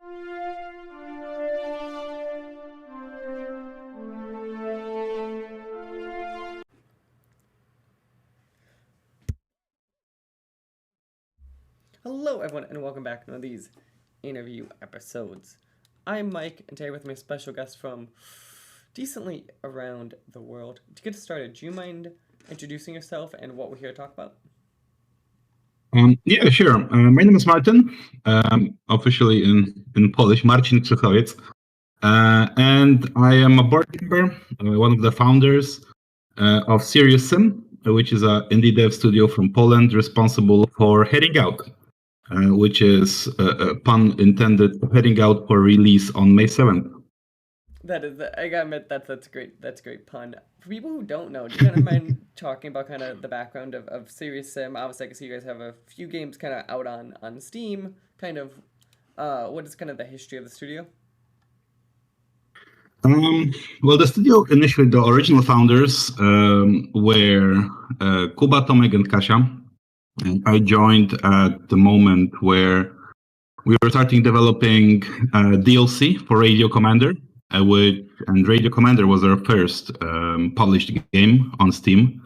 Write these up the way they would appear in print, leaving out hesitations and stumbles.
Hello, everyone, and welcome back to one of these interview episodes. I'm Mike, and today with my special guest from decently around the world. To get started, do you mind introducing yourself and what we're here to talk about? Yeah, sure. My name is Martin, officially in Polish, Marcin Krzychowiec. And I am a board member, one of the founders of Serious Sim, which is an indie dev studio from Poland responsible for Heading Out, which is a pun intended, Heading Out for release on May 7th. I gotta admit that's a great pun. For people who don't know, do you kind of mind talking about kind of the background of Serious Sim? Obviously, I can see you guys have a few games kind of out on Steam. Kind of, what is kind of the history of the studio? Well, the studio initially, the original founders were Kuba, Tomek, and Kasia. And I joined at the moment where we were starting developing DLC for Radio Commander, and Radio Commander was our first published game on Steam.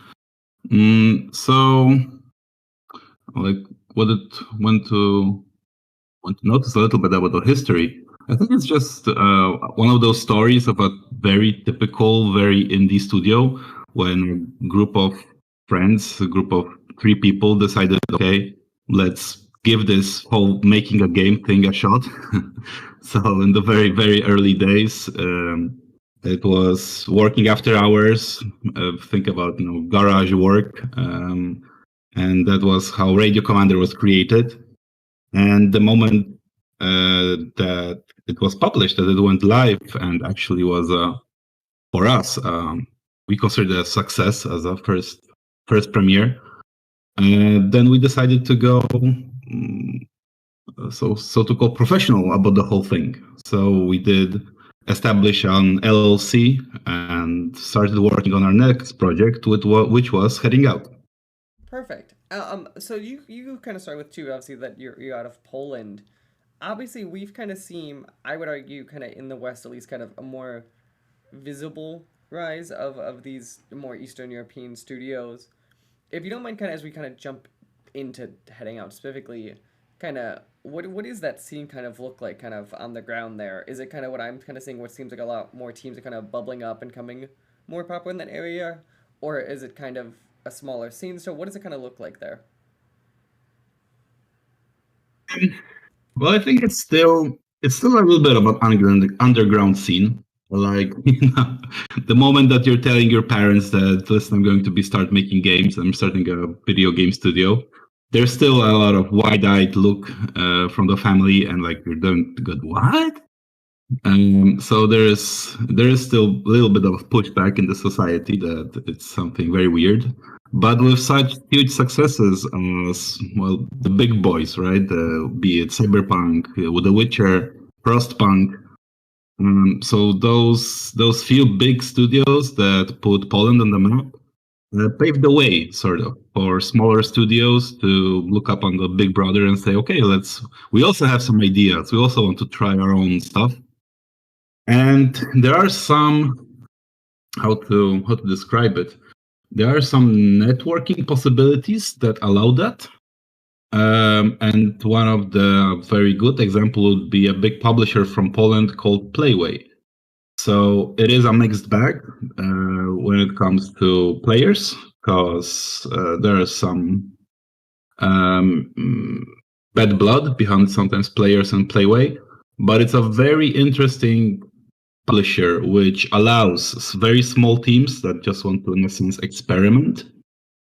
So, like, want to notice a little bit about the history. I think it's just one of those stories of a very typical, very indie studio when a group of friends, a group of 3 people decided, okay, let's give this whole making a game thing a shot. So in the very, very early days, it was working after hours, think about, garage work. And that was how Radio Commander was created. And the moment that it was published, that it went live and actually was, for us, we considered a success as a first premiere. Then we decided to go so to go professional about the whole thing. So we did establish an LLC and started working on our next project, which was Heading Out. Perfect. So you kind of start with two, obviously, that you're out of Poland. Obviously, we've kind of seen, I would argue, kind of in the West at least, kind of a more visible rise of these more Eastern European studios. If you don't mind, kind of as we kind of jump into Heading Out specifically, kind of what does that scene kind of look like, kind of on the ground there? Is it kind of what I'm kind of seeing? What seems like a lot more teams are kind of bubbling up and coming more popular in that area, or is it kind of a smaller scene? So what does it kind of look like there? Well, I think it's still a little bit about underground scene. Like, the moment that you're telling your parents that, listen, I'm going to start making games, I'm starting a video game studio, there's still a lot of wide-eyed look from the family, and like, you're doing good, what? So there is still a little bit of pushback in the society that it's something very weird. But with such huge successes, well, the big boys, right? Be it Cyberpunk, with The Witcher, Frostpunk. So those few big studios that put Poland on the map paved the way, sort of, for smaller studios to look up on the big brother and say, okay, we also have some ideas. We also want to try our own stuff. And there are some, how to describe it? There are some networking possibilities that allow that. And one of the very good example would be a big publisher from Poland called Playway. So it is a mixed bag when it comes to players, because there is some bad blood behind sometimes players and Playway. But it's a very interesting publisher which allows very small teams that just want to, in a sense, experiment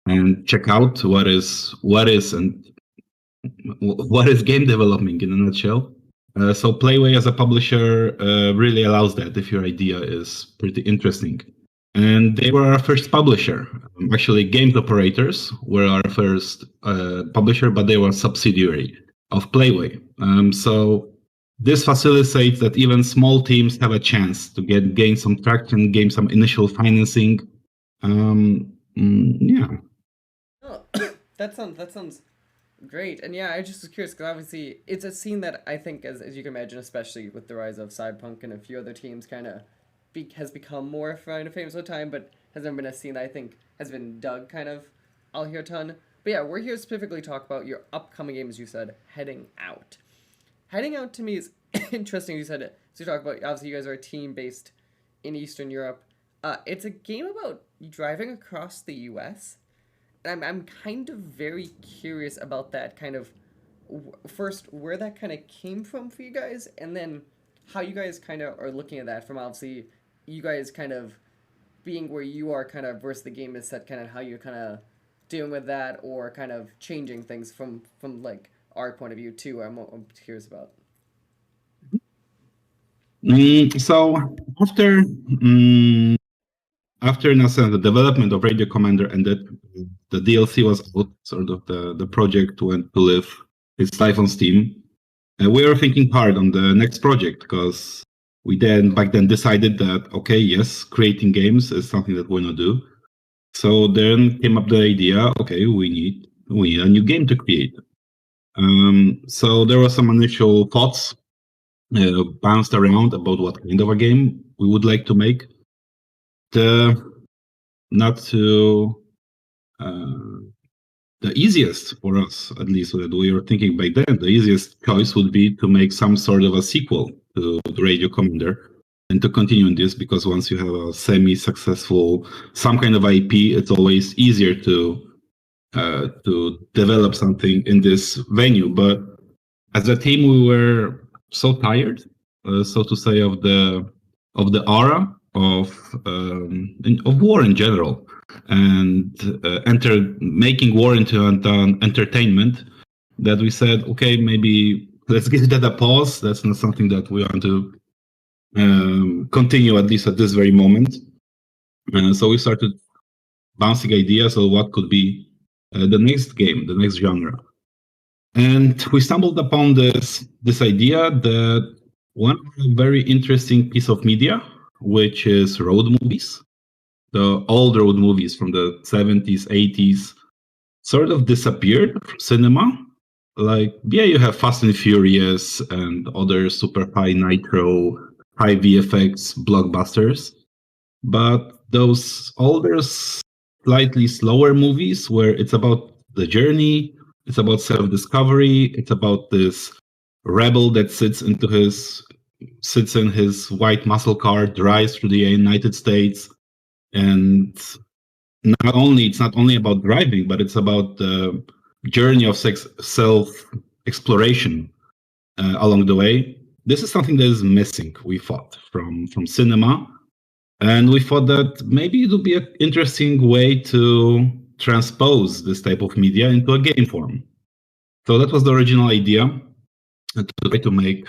and check out what is game developing in a nutshell. So Playway as a publisher really allows that if your idea is pretty interesting. And they were our first publisher. Actually, Games Operators were our first publisher, but they were a subsidiary of Playway. So this facilitates that even small teams have a chance to gain some traction, gain some initial financing. Yeah. Oh, that sounds Great. And yeah, I just was curious because obviously it's a scene that I think, as you can imagine, especially with the rise of Cyberpunk and a few other teams, kind of has become more famous over time, but has never been a scene that I think has been dug kind of all here a ton. But yeah, we're here specifically to talk about your upcoming game, as you said, Heading Out. Heading Out to me is interesting. You said it. So you talk about obviously you guys are a team based in Eastern Europe. It's a game about driving across the U.S. I'm kind of very curious about that kind of first where that kind of came from for you guys, and then how you guys kind of are looking at that from obviously you guys kind of being where you are kind of versus the game is set, kind of how you're kind of dealing with that or kind of changing things from like our point of view too. I'm curious about. So after after in a sense the development of Radio Commander ended, the DLC was out, sort of the project went to live its life on Steam. And we were thinking hard on the next project because we then back then decided that okay, yes, creating games is something that we want to do. So then came up the idea, okay, we need a new game to create. So there were some initial thoughts bounced around about what kind of a game we would like to make. The not to the easiest for us, at least that we were thinking back then, the easiest choice would be to make some sort of a sequel to the Radio Commander and to continue in this, because once you have a semi-successful, some kind of IP, it's always easier to develop something in this venue. But as a team, we were so tired, so to say, of the aura of war in general, and making war into an entertainment, that we said, okay, maybe let's give that a pause. That's not something that we want to continue, at least at this very moment. So we started bouncing ideas of what could be the next game, the next genre. And we stumbled upon this idea that one very interesting piece of media, which is road movies, the old road movies from the 70s, 80s, sort of disappeared from cinema. Like, yeah, you have Fast and Furious and other super high nitro, high VFX blockbusters. But those older, slightly slower movies where it's about the journey, it's about self-discovery, it's about this rebel that sits in his white muscle car, drives through the United States, and it's not only about driving, but it's about the journey of self exploration along the way. This is something that is missing, we thought, from cinema, and we thought that maybe it would be an interesting way to transpose this type of media into a game form. So that was the original idea, to try to make,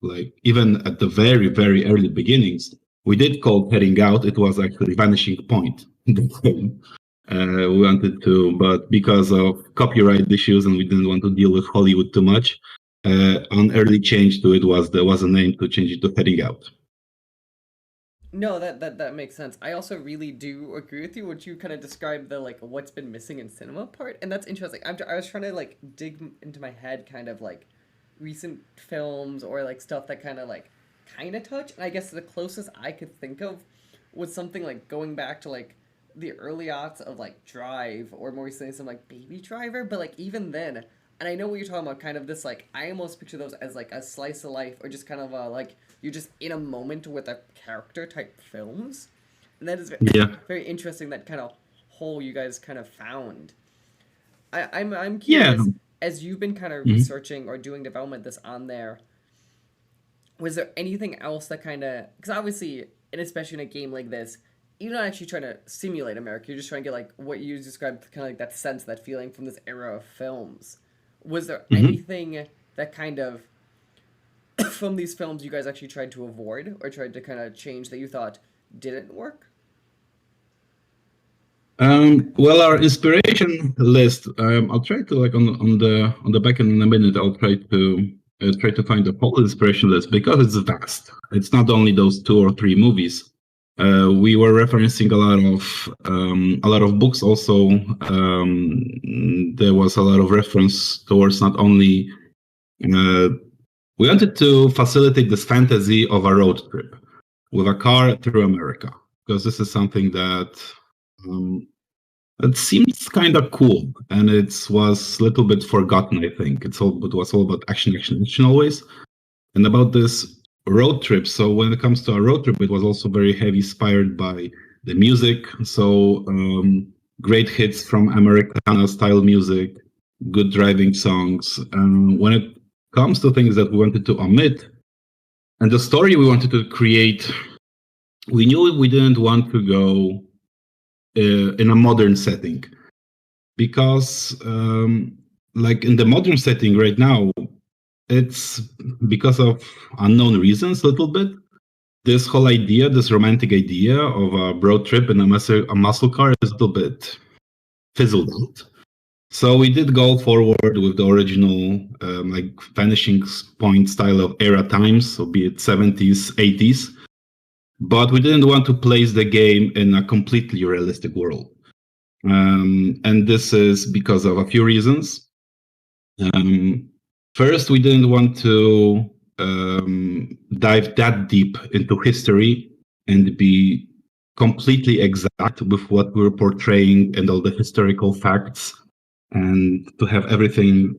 like, even at the very, very early beginnings, we did call Heading Out. It was actually Vanishing Point. We wanted to, but because of copyright issues and we didn't want to deal with Hollywood too much, an early change to it was there was a name to change it to Heading Out. No, that makes sense. I also really do agree with you. What you kind of described the like what's been missing in cinema part, and that's interesting. I was trying to like dig into my head, kind of like recent films or like stuff that kind of touch. And I guess the closest I could think of was something like going back to like the early aughts of like Drive, or more recently some like Baby Driver. But like even then, and I know what you're talking about, kind of this like I almost picture those as like a slice of life or just kind of like you're just in a moment with a character type films, and that is Yeah. very interesting. That kind of hole you guys kind of found. I'm Yeah. curious, as you've been kind of Mhm. researching or doing development this on there, was there anything else that kind of, because obviously, and especially in a game like this, you're not actually trying to simulate America. You're just trying to get like what you described, kind of like that sense, that feeling from this era of films. Was there Mhm. anything that kind of from these films you guys actually tried to avoid or tried to kind of change that you thought didn't work? Well, our inspiration list. I'll try to, like, on the back end in a minute. I'll try to find the whole inspiration list because it's vast. It's not only those two or three movies. We were referencing a lot of books. Also, there was a lot of reference towards not only we wanted to facilitate this fantasy of a road trip with a car through America, because this is something that it seems kind of cool, and it was a little bit forgotten. I think it was all about action, action, action always, and about this road trip. So when it comes to a road trip, it was also very heavy inspired by the music. So great hits from Americana style music, good driving songs. When it comes to things that we wanted to omit, and the story we wanted to create, we knew we didn't want to go in a modern setting, because like in the modern setting right now, it's because of unknown reasons a little bit. This whole idea, this romantic idea of a road trip in a muscle car is a little bit fizzled out. So we did go forward with the original like vanishing point style of era times, so be it 70s, 80s. But we didn't want to place the game in a completely realistic world. And this is because of a few reasons. First, we didn't want to dive that deep into history and be completely exact with what we were portraying and all the historical facts, and to have everything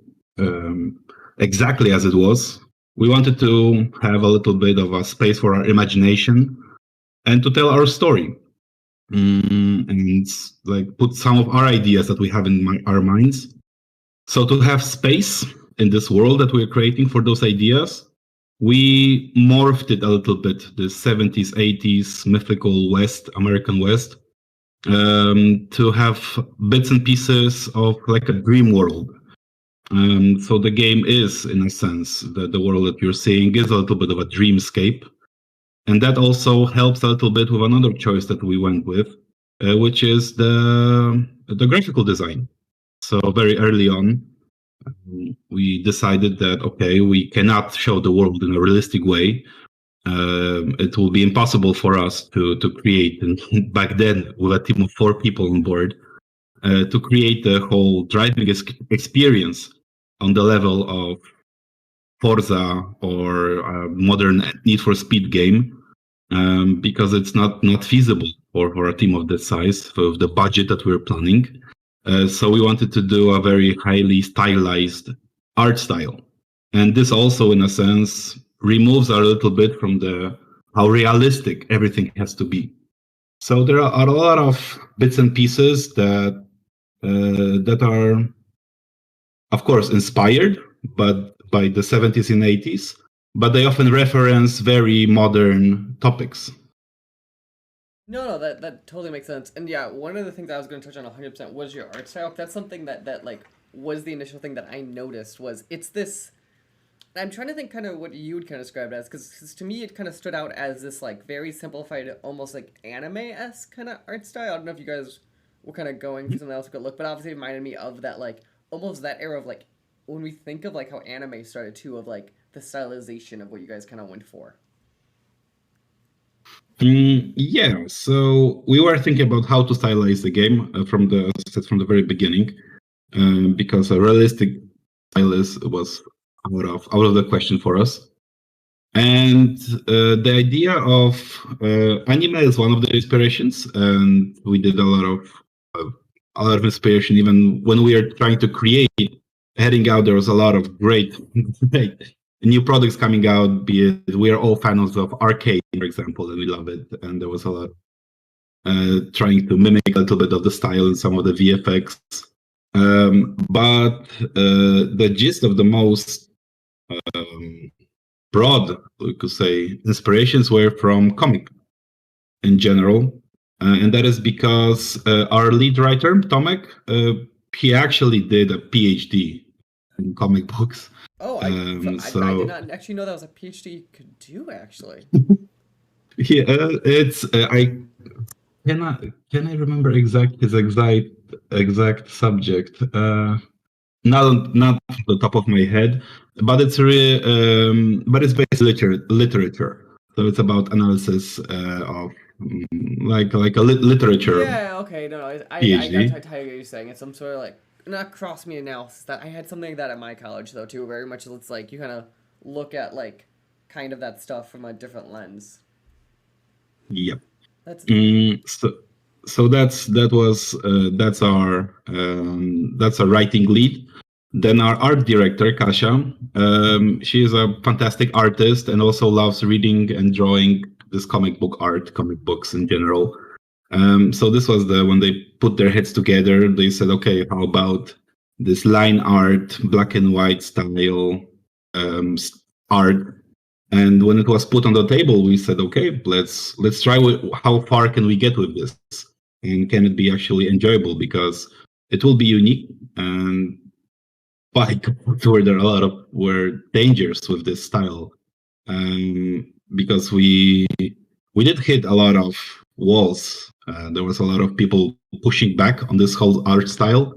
exactly as it was. We wanted to have a little bit of a space for our imagination and to tell our story, and like put some of our ideas that we have in our minds. So to have space in this world that we're creating for those ideas, we morphed it a little bit, the 70s, 80s mythical West, American West, to have bits and pieces of like a dream world. So the game is, in a sense, the world that you're seeing is a little bit of a dreamscape. And that also helps a little bit with another choice that we went with, which is the graphical design. So very early on, we decided that, okay, we cannot show the world in a realistic way. It will be impossible for us to create, and back then with a team of 4 people on board, to create the whole driving experience on the level of Forza or a modern Need for Speed game, because it's not feasible for a team of that size with the budget that we're planning. So we wanted to do a very highly stylized art style. And this also, in a sense, removes a little bit from how realistic everything has to be. So there are a lot of bits and pieces that are, of course, inspired but by the 70s and 80s, but they often reference very modern topics. No, that totally makes sense. And yeah, one of the things I was going to touch on 100% was your art style. That's something that like was the initial thing that I noticed was it's this. I'm trying to think kind of what you would kind of describe it as, because to me it kind of stood out as this like very simplified, almost like anime-esque kind of art style. I don't know if you guys were kind of going for something else could look, but obviously it reminded me of that like almost that era of like when we think of like how anime started too, of like the stylization of what you guys kind of went for. Yeah, so we were thinking about how to stylize the game from the very beginning, because a realistic stylist was out of the question for us. And the idea of anime is one of the inspirations, and we did a lot of inspiration. Even when we are trying to create, heading out, there was a lot of great new products coming out. Be it we are all fans of arcade, for example, and we love it. And there was a lot trying to mimic a little bit of the style in some of the VFX. But the gist of the most broad, we could say, inspirations were from comic in general. And that is because our lead writer, Tomek, he actually did a PhD in comic books. Oh, I did not actually know that was a PhD you could do, actually. Yeah, it's can I remember his exact subject? Not off the top of my head, but it's but it's basically literature. So it's about analysis of like a literature Yeah, okay, no, I got PhD. to tell you what you're saying. It's some sort of like not cross media analysis. That I had something like that at my college though too. Very much, it's like you kind of look at like kind of that stuff from a different lens. Yep. That's So that's our writing lead. Then our art director Kasia, she is a fantastic artist and also loves reading and drawing this comic book art, comic books in general. So this was when they put their heads together. They said, okay, how about this line art, black and white style art? And when it was put on the table, we said, okay, let's try. How far can we get with this, and can it be actually enjoyable? Because it will be unique. And by were there a lot of were dangers with this style, because we did hit a lot of walls. There was a lot of people pushing back on this whole art style,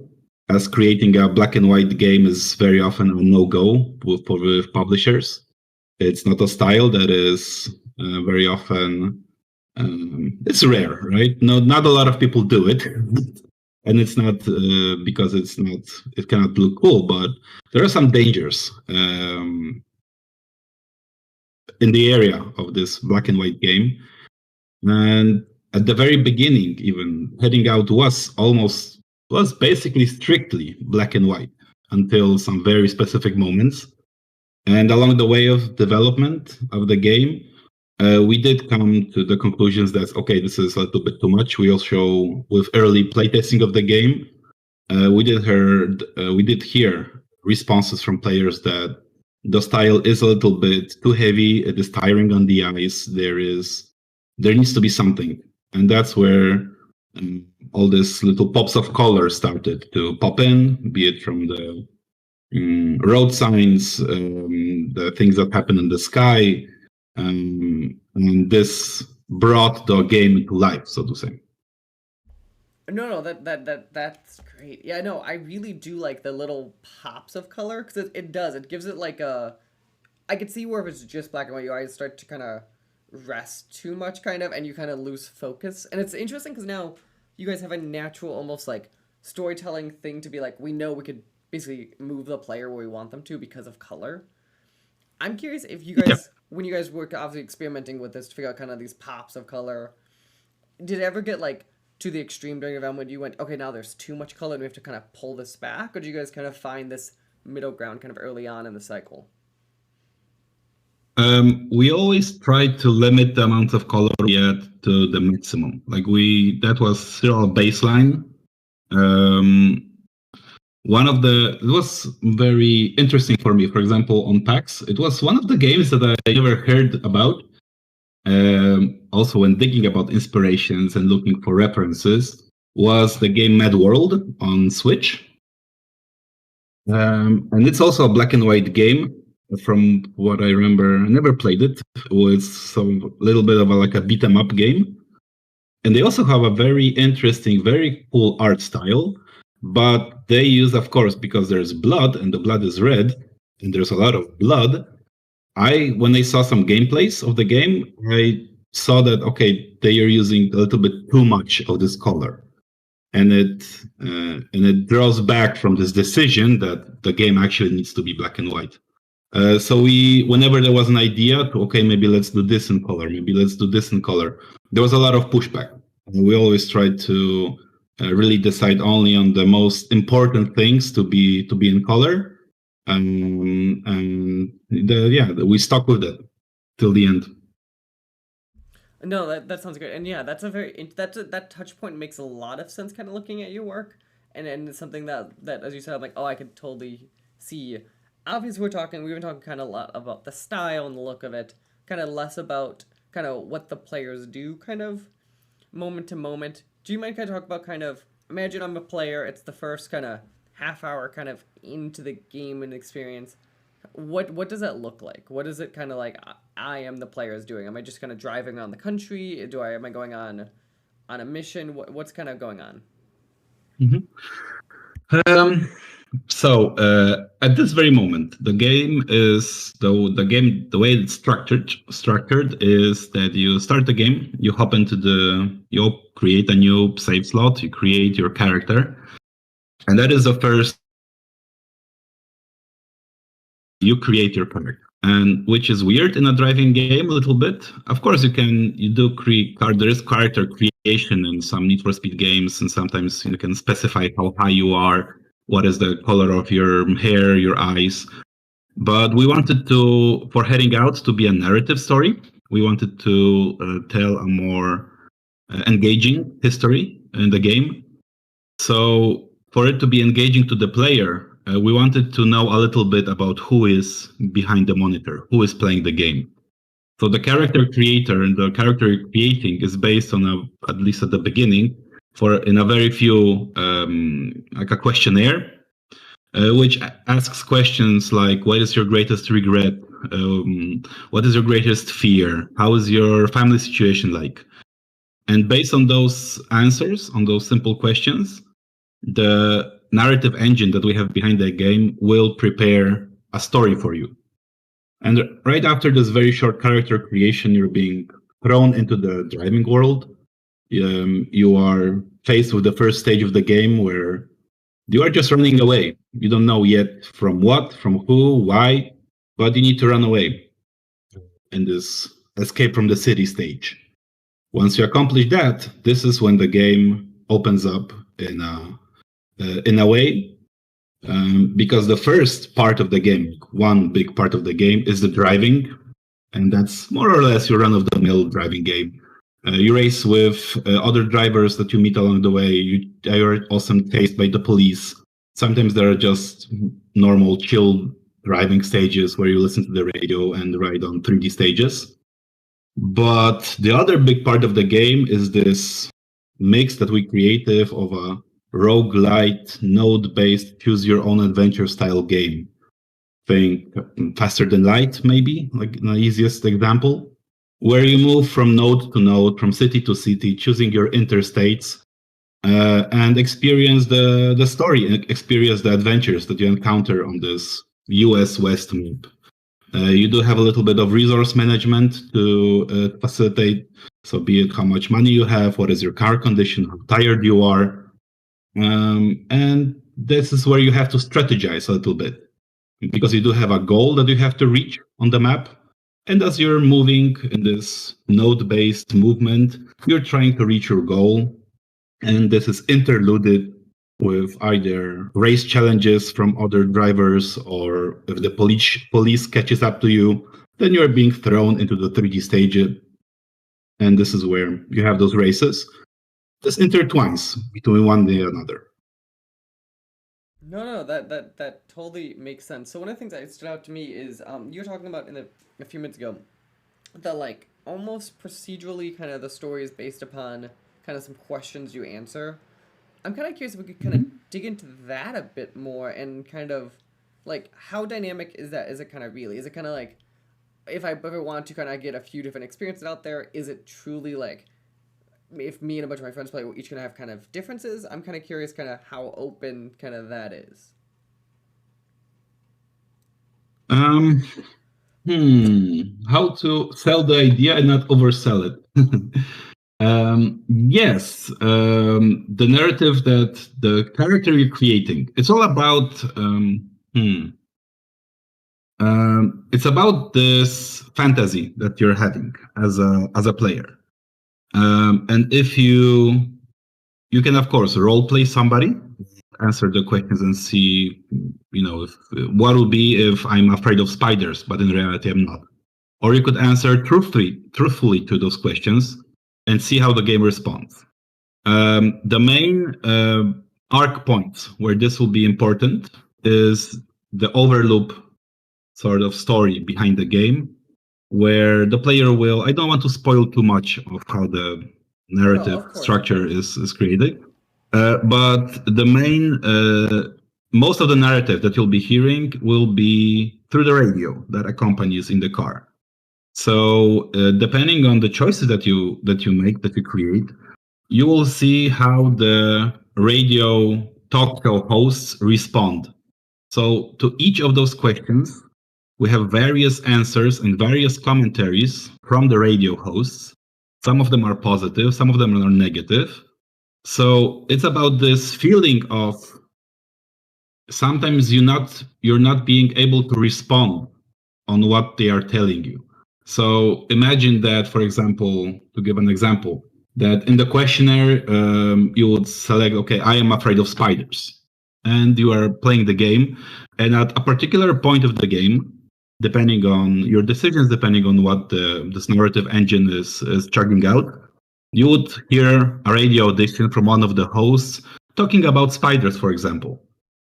as creating a black and white game is very often a no-go with publishers. It's not a style that is very often. It's rare, right? No, not a lot of people do it, and it's not because it's not. It cannot look cool, but there are some dangers in the area of this black and white game. And at the very beginning, even heading out was basically strictly black and white until some very specific moments. And along the way of development of the game, we did come to the conclusions that okay, this is a little bit too much. We also, with early playtesting of the game, we did hear responses from players that the style is a little bit too heavy. It is tiring on the eyes. There needs to be something, and that's where all these little pops of color started to pop in, be it from the road signs, the things that happen in the sky, and this brought the game to life, so to say. no, that's great. Yeah, no, I really do like the little pops of color because it does. It gives it like a. I could see where if it's just black and white, your eyes start to kind of rest too much, kind of, and you kind of lose focus. And it's interesting because now you guys have a natural, almost like storytelling thing to be like, we know we could basically move the player where we want them to because of color. I'm curious if you Yeah. guys, when you guys were obviously experimenting with this to figure out kind of these pops of color, did it ever get like to the extreme during event when you went, okay, now there's too much color and we have to kind of pull this back, or do you guys kind of find this middle ground kind of early on in the cycle? We always try to limit the amount of color yet to the maximum. Like that was still a baseline. Um, it was very interesting for me. For example, on PAX, it was one of the games that I never heard about. Also, when thinking about inspirations and looking for references, was the game Mad World on Switch. And it's also a black and white game. From what I remember, I never played it. It was some little bit of like a beat 'em up game. And they also have a very interesting, very cool art style. But they use, of course, because there's blood and the blood is red, and there's a lot of blood. When I saw some gameplays of the game, I saw that okay, they are using a little bit too much of this color, and it draws back from this decision that the game actually needs to be black and white. So whenever there was an idea to okay, maybe let's do this in color, maybe let's do this in color, there was a lot of pushback. We always tried to really decide only on the most important things to be in color, and we stuck with it till the end. No, that sounds good, and yeah, that's a that touch point makes a lot of sense. Kind of looking at your work, and it's something that as you said, I'm like, oh, I could totally see. Obviously, we've been talking kind of a lot about the style and the look of it, kind of less about kind of what the players do, kind of moment to moment. Do you mind kind of talk about kind of imagine I'm a player, it's the first kind of half hour kind of into the game and experience. What does that look like? What is it kind of like I am the player is doing? Am I just kind of driving around the country? Do I am I going on a mission? What's kind of going on? Mhm. Um, So at this very moment, the game is the way it's structured is that you start the game, you hop into you create a new save slot, you create your character, and that is the first you create your character. And which is weird in a driving game a little bit. Of course, you do create there is character creation in some Need for Speed games, and sometimes you can specify how high you are, what is the color of your hair, your eyes. But we wanted for heading out to be a narrative story. We wanted to tell a more engaging history in the game. So for it to be engaging to the player, we wanted to know a little bit about who is behind the monitor, who is playing the game. So the character creator and the character you're creating is based on at least at the beginning, in a very few like a questionnaire, which asks questions like, "What is your greatest regret? What is your greatest fear? How is your family situation like?" And based on those answers, on those simple questions, the narrative engine that we have behind the game will prepare a story for you. And right after this very short character creation, you're being thrown into the driving world. You are faced with the first stage of the game where you are just running away. You don't know yet from what, from who, why, but you need to run away in this escape from the city stage. Once you accomplish that, this is when the game opens up in a way, because the first part of the game, one big part of the game, is the driving, and that's more or less your run-of-the-mill driving game. You race with other drivers that you meet along the way. You're also chased by the police. Sometimes there are just normal, chill driving stages where you listen to the radio and ride on 3D stages. But the other big part of the game is this mix that we created of a roguelite, node-based, choose-your-own-adventure style game. Think Faster Than Light, maybe, like the easiest example, where you move from node to node, from city to city, choosing your interstates, and experience the story, and experience the adventures that you encounter on this US West map. You do have a little bit of resource management to facilitate, so be it how much money you have, what is your car condition, how tired you are, and this is where you have to strategize a little bit, because you do have a goal that you have to reach on the map. And as you're moving in this node-based movement, you're trying to reach your goal. And this is interluded with either race challenges from other drivers, or if the police catches up to you, then you're being thrown into the 3D stage. And this is where you have those races. This intertwines between one and another. No, that totally makes sense. So one of the things that stood out to me is you were talking about a few minutes ago that like almost procedurally kind of the story is based upon kind of some questions you answer. I'm kind of curious if we could kind of dig into that a bit more and kind of like how dynamic is that? Is it kind of really? Is it kind of like if I ever want to kind of get a few different experiences out there, is it truly like if me and a bunch of my friends play, we're each gonna have kind of differences? I'm kind of curious kind of how open kind of that is. How to sell the idea and not oversell it. Yes, the narrative that the character you're creating, it's all about, it's about this fantasy that you're having as a player. And if you can, of course, role play somebody, answer the questions and see, what will be if I'm afraid of spiders, but in reality I'm not. Or you could answer truthfully to those questions and see how the game responds. The main arc points where this will be important is the overloop sort of story behind the game, where the player will, I don't want to spoil too much of how the narrative structure is created, but the main, most of the narrative that you'll be hearing will be through the radio that accompanies in the car. So depending on the choices that you make, that you create, you will see how the radio talk show hosts respond So to each of those questions, we have various answers and various commentaries from the radio hosts. Some of them are positive, some of them are negative. So it's about this feeling of sometimes you're not being able to respond on what they are telling you. So imagine that, for example, to give an example, that in the questionnaire you would select, okay, I am afraid of spiders, and you are playing the game, and at a particular point of the game, depending on your decisions, depending on what this narrative engine is chugging out, you would hear a radio audition from one of the hosts talking about spiders, for example.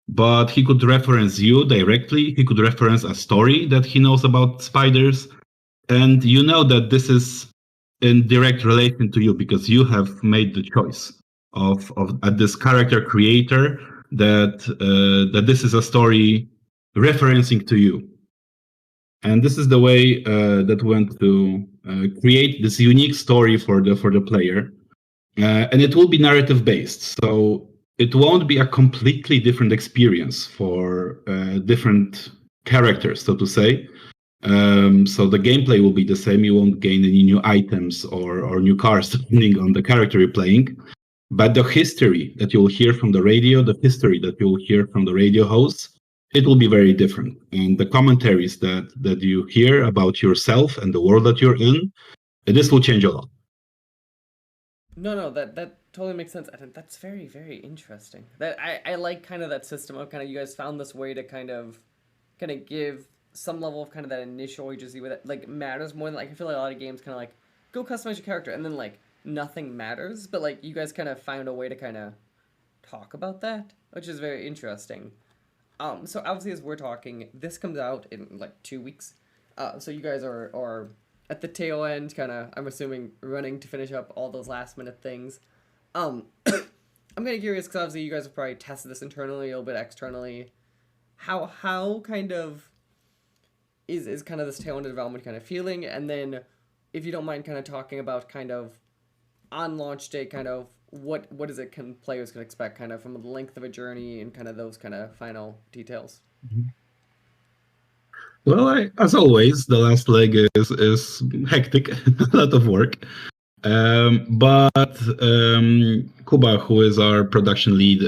But he could reference you directly. He could reference a story that he knows about spiders. And you know that this is in direct relation to you because you have made the choice of this character creator that this is a story referencing to you. And this is the way that we want to create this unique story for the player, and it will be narrative based. So it won't be a completely different experience for different characters, so to say. So the gameplay will be the same. You won't gain any new items or new cars depending on the character you're playing. But the history that you'll hear from the radio, the history that you'll hear from the radio hosts, it will be very different. And the commentaries that you hear about yourself and the world that you're in, this will change a lot. No, that totally makes sense. I think that's very, very interesting. That I like kind of that system of kind of you guys found this way to kind of give some level of kind of that initial agency with it like matters more than like I feel like a lot of games kind of like go customize your character and then like nothing matters, but like you guys kind of found a way to kind of talk about that, which is very interesting. So obviously as we're talking, this comes out in like 2 weeks. So you guys are at the tail end, kind of. I'm assuming running to finish up all those last minute things. I'm kind of curious because obviously you guys have probably tested this internally, a little bit externally. How kind of is kind of this tail end of development kind of feeling, and then if you don't mind kind of talking about kind of on launch day, kind of what is it players can expect kind of from the length of a journey and kind of those kind of final details. Well, as always, the last leg is hectic, a lot of work. But Kuba, who is our production lead,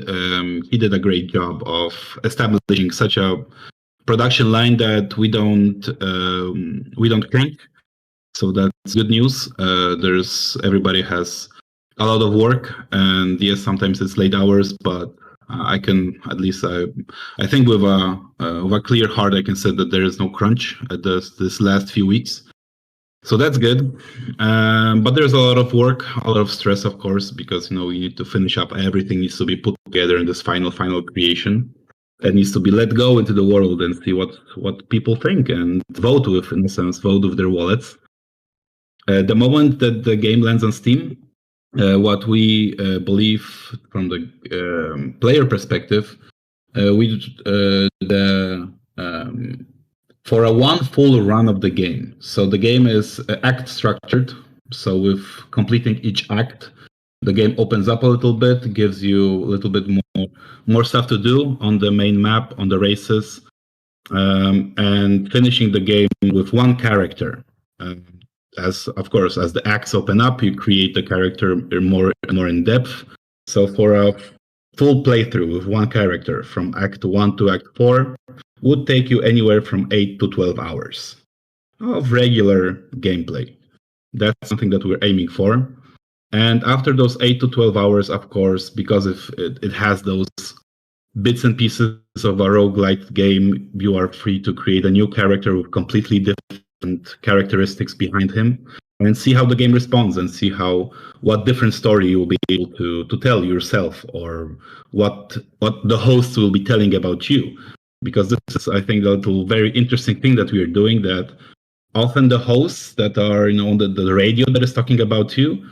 he did a great job of establishing such a production line that we don't crank. So that's good news. Everybody has a lot of work, and yes, sometimes it's late hours, but I can at least I think with a clear heart I can say that there is no crunch at this last few weeks. So that's good, but there's a lot of work, a lot of stress, of course, because we need to finish up. Everything needs to be put together in this final creation. It needs to be let go into the world and see what people think and vote with, in a sense, vote with their wallets. The moment that the game lands on Steam, what we believe from the player perspective, for a one full run of the game. So the game is act structured. So with completing each act, the game opens up a little bit, gives you a little bit more stuff to do on the main map, on the races, and finishing the game with one character. As the acts open up, you create the character more in depth. So for a full playthrough with one character from Act 1 to Act 4 would take you anywhere from 8 to 12 hours of regular gameplay. That's something that we're aiming for. And after those 8 to 12 hours, of course, because if it has those bits and pieces of a roguelite game, you are free to create a new character with completely different characteristics behind him and see how the game responds and see what different story you'll be able to tell yourself, or what the hosts will be telling about you. Because this is, I think, a little very interesting thing that we are doing, that often the hosts that are on the radio that is talking about you,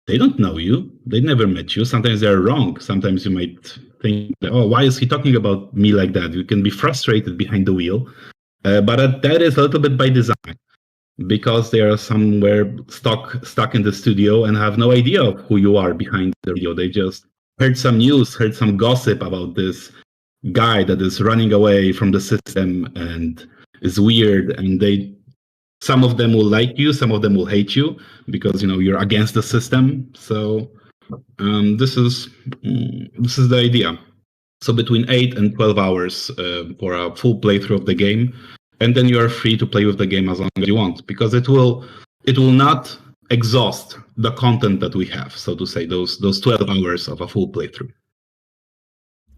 they don't know you. They never met you. Sometimes they're wrong. Sometimes you might think, oh, why is he talking about me like that? You can be frustrated behind the wheel. But that is a little bit by design, because they are somewhere stuck in the studio and have no idea of who you are behind the radio. They just heard some news, heard some gossip about this guy that is running away from the system and is weird, and some of them will like you, some of them will hate you because you're against the system. So this is the idea. So between 8 and 12 hours for a full playthrough of the game, and then you are free to play with the game as long as you want, because it will not exhaust the content that we have, so to say, those 12 hours of a full playthrough.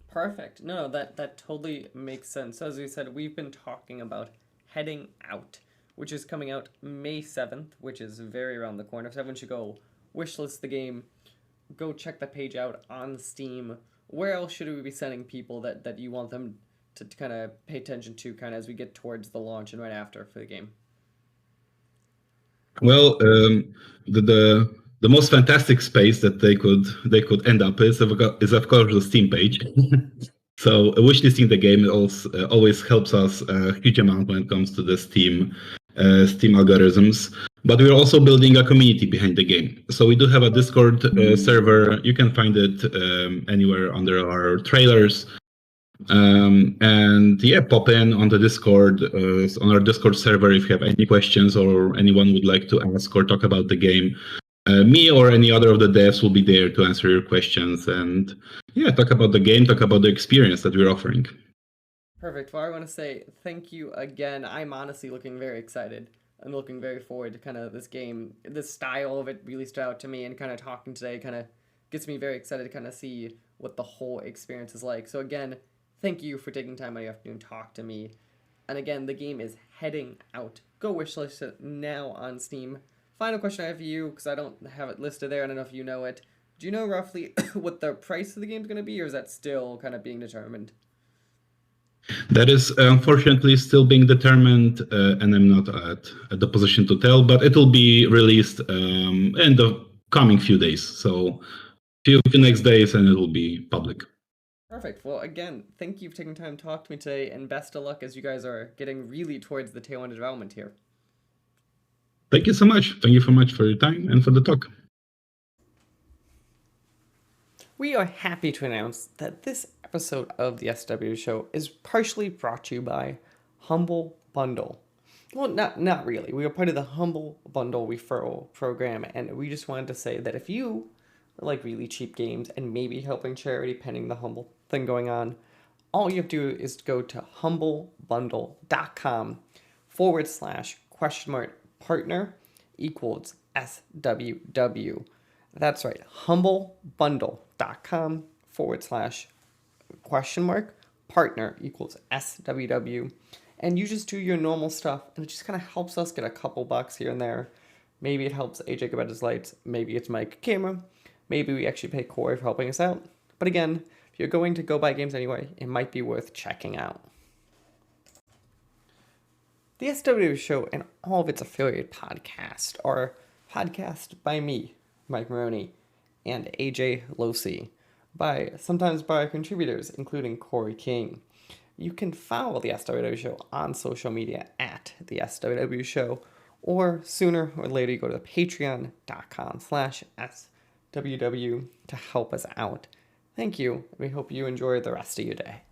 Perfect. No, that totally makes sense. So as we said, we've been talking about Heading Out, which is coming out May 7th, which is very around the corner. So everyone should go wishlist the game, go check the page out on Steam. Where else should we be sending people that you want them to kind of pay attention to kind of as we get towards the launch and right after for the game? Well, the most fantastic space that they could end up is of course the Steam page. So wishlisting the game also always helps us a huge amount when it comes to the Steam algorithms. But we're also building a community behind the game. So we do have a Discord server. You can find it anywhere under our trailers. And yeah, pop in on the Discord, on our Discord server if you have any questions or anyone would like to ask or talk about the game. Me or any other of the devs will be there to answer your questions and yeah, talk about the game, talk about the experience that we're offering. Perfect. Well, I want to say thank you again. I'm honestly looking very excited. I'm looking very forward to kind of this game. The style of it really stood out to me, and kind of talking today kind of gets me very excited to kind of see what the whole experience is like. So again, thank you for taking time out of your afternoon to talk to me. And again, the game is Heading Out. Go wishlist it now on Steam. Final question I have for you, because I don't have it listed there. I don't know if you know it. Do you know roughly what the price of the game is going to be, or is that still kind of being determined? That is unfortunately still being determined, and I'm not at the position to tell, but it will be released in the coming few days. So few next days and it will be public. Perfect. Well, again, thank you for taking time to talk to me today, and best of luck as you guys are getting really towards the tail end of development here. Thank you so much. Thank you so much for your time and for the talk. We are happy to announce that this episode of the SWW show is partially brought to you by Humble Bundle. Well, not really. We are part of the Humble Bundle referral program, and we just wanted to say that if you like really cheap games and maybe helping charity pending the Humble thing going on, all you have to do is go to humblebundle.com/partner equals SWW. That's right, humblebundle.com/partner equals SWW. And you just do your normal stuff, and it just kind of helps us get a couple bucks here and there. Maybe it helps AJ get his lights, maybe it's Mike camera, maybe we actually pay Corey for helping us out. But again, if you're going to go buy games anyway, it might be worth checking out. The SWW show and all of its affiliate podcasts are podcast by me, Mike Maroney, and AJ Losi, sometimes by contributors, including Corey King. You can follow the SWW show on social media at the SWW show, or sooner or later you go to patreon.com/SWW to help us out. Thank you, and we hope you enjoy the rest of your day.